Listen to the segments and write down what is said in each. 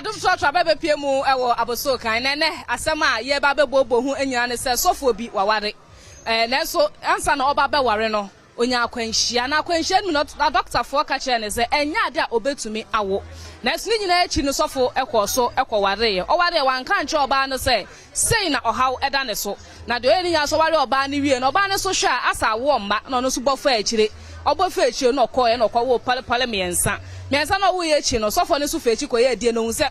Adom Trotro bebe pie mu ewo aboso kan nene asema ye ba bebobo hu enyina ne se sofo bi waware nanso ansa na oba be ware no onya akwanhia na akwanhia mu na doctor for ka kire ne se enya ade a obetumi awo nanso ni nyina echi no sofo ekoso ekoware ye oware wanka nche oba no se sei na ohaw eda ne so na de eni ya so ware oba ne wie na oba ne so hwa asa wo mma no no so bofa akire obofa akire no koye no kwa wo pale miensa no wo ye echi no sofo ne so fa echi koye die no hu se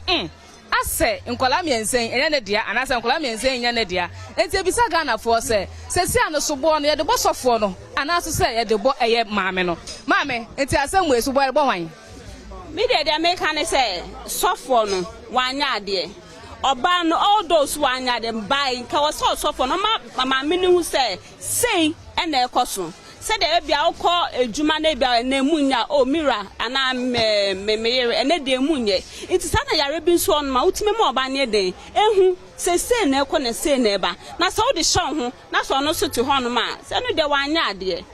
ase nkola miensen enye ne dia anase nkola miensen enye ne dia enti ebisa Ghana for se sesi ano so bo no ye de bo sofo no anase se ye de bo eye maame no maame enti asem we so bo bo wan me de America ne se sofo no wanya ade oba no all those wanya dem buy nka wo sofo no maame ne hu se sei ena ekoso se de bia ukọ ejuma na bia na emunya o mira ana memeyere ene de emunye iti sa na yare bi nso on ma utime ma oba ne den ehu se na ekọ na se na eba na so de shon ho na so no so ti ho no ma se no de wanya ade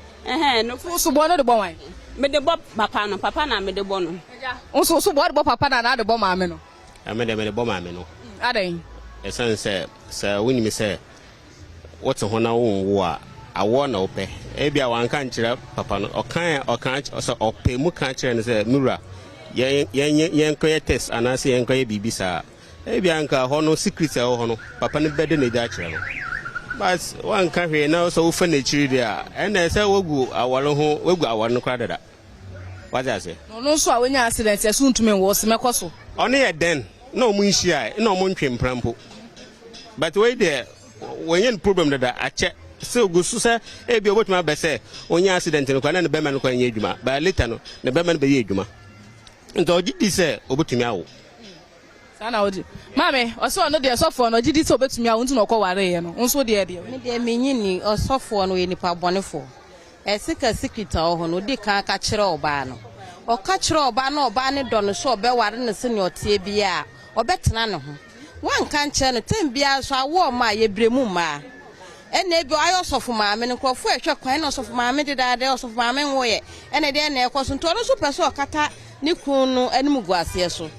no so bo no de bo wan me de bo papa na me de bo no so bo de bo papa na de bo maame no me de bo maame no adan esan se woni me se what ho na wo a awo na ope ebia wanka nkyere papa no okan so ope mu kan kyere ne se mura yen koye test anase yen koye bibisa ebia nka ho no secret e ho no papa ne bede na ja kyere no but wanka hwe na so wo fa na kyiri dia ena se wogu awalo ho wogu awalo no kra dada waja se no so a wonya accident e so ntumi wo se mekoso ono ye den na omu nhia na omu ntwemprampo but we there when problem dada ache so go so say e bi obotuma be say onya accident no kwa na be man no kwa nya edwuma but later no na be man be ye edwuma nto ogidi say obotumi awo sana odi mame oso no de sofo no ogidi say obotumi awo ntu no kwa ware ye no nso de de me de menyini osofo no ye nipa bonefo esika secret ho no di kan ka kire oba no o ka kire oba na oba ne do no so obe ware ne se ne otie bia obetena ne ho wan kan kire no tem bia so awo ma ye bremu ma ene bi ayo sofo maame ne krofo ehwe kwan na sofo maame de daade sofo maame nwoye ene de na ekoso nto no so peso okata ne kunu anim guase so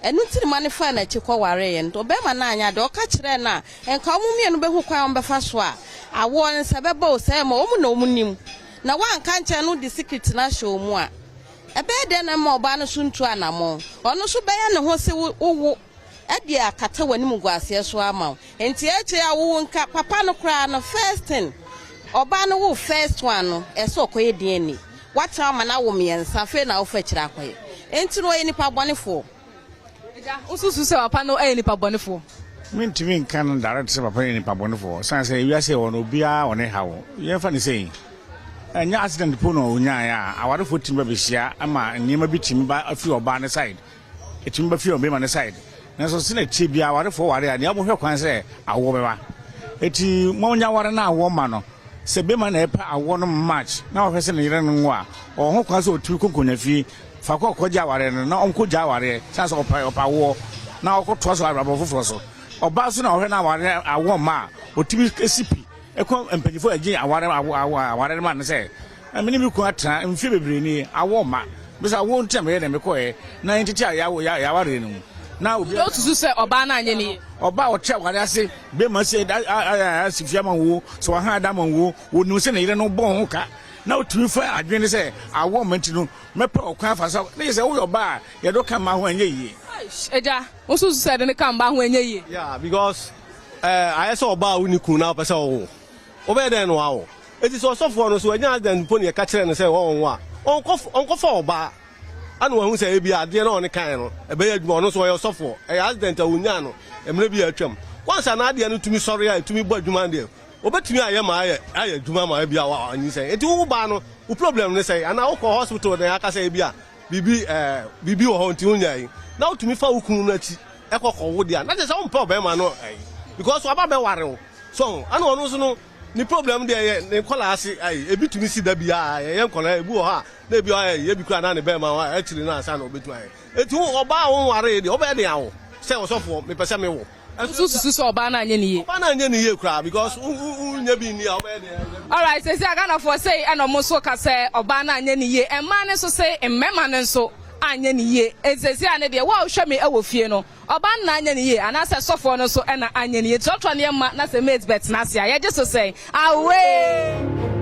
enu tiri mane fa na chi kwa ware ye nto be ma na anya de oka kire na enka omumie no behu kwan ombefa so a awo nse beba o se ma omu na omunim na wan kan che no di secret na show mu a ebe de na ma oba no so ntu anamo ono so be ya ne ho se wo edi akata wani muguase so ama enti eche ya wo nka papa no kra no first thing oba no wo first one no eso okoye DNA wata ama na wo miensa fe na wo fa kira akoye enti no ye nipa bonefo eja ususu se papa no e nipa bonefo mintimi nkan direct se papa ye nipa bonefo san se wi ase wo no bia one hawo ye fa ni sei enya accident po no onya ya aware fo timba be hia ama nyema bi timi ba afi oba ne side etimi ba fi oba ma ne side na so sina tibia ware fo ware a ne abohwe kwan se awo beba eti monya ware na awo ma no se be ma na epa awo no match na wo hwese ne yire no nwo a ho kwan se otu konkonya fi fa ko koja ware no na onko ja ware san so opa wo na okoto so arabo foforo so oba so na ohwe na ware awo ma otimi esipi ekọ empanyifo agi aware ma ne se amini mi ko atra mfi bebre ni awo ma bisa wo ntem ye na me ko e na entiti ya ware no na obi otusu se oba na anye ni oba o che ware ase be ma se asifia ma wo so ha adam wo wonu se na yire no bon ho ka na otumi fa adwene se awo manti no mepa okwan fa so na se wo oba ye do ka ma ho anye yi eja osusu se de ne ka mba ho anye yi yeah because I saw oba uniku na pesa wo obe den no awo eti so sofo no so anya den po ne ka kire ne se wo won a onko fa oba anu hu se ebi ade na one kan no ebe ya dwuma no so yo sofo accident awunya no emre bi atwam kwansa na ade no tumi sori a tumi bo dwuma de obetumi aye ma aye dwuma ma bi a anyi se eti wo ba no wo problem ne se ana wo ko hospital den aka se bi a bibi wo ho nti unya yi na wo tumi fa wo kunu na ti ekoko wo dia na se wo mpa oba ma no because wo aba be ware wo so ana ono so no ni problem dey ne kola ase ebi tumi si da bia ye kola ebu ha na ebi ye bi kura na ne be ma actually na asa na obetu aye eti oba wo ware dey oba dey awo se osofo me pese me wo susu so oba na anye ni ye oba na anye ni ye kura because unya bi ni oba dey all right say Ghana for say eno mo so ka say oba na anye ni ye emma ne so say emmema ne so anya ne ye ezezi ane de wa hwe me ewo fie no oba na anya ne ye anase sofo no so na anya ne ye trotro ne ma na se mate bet na se ya je so say awe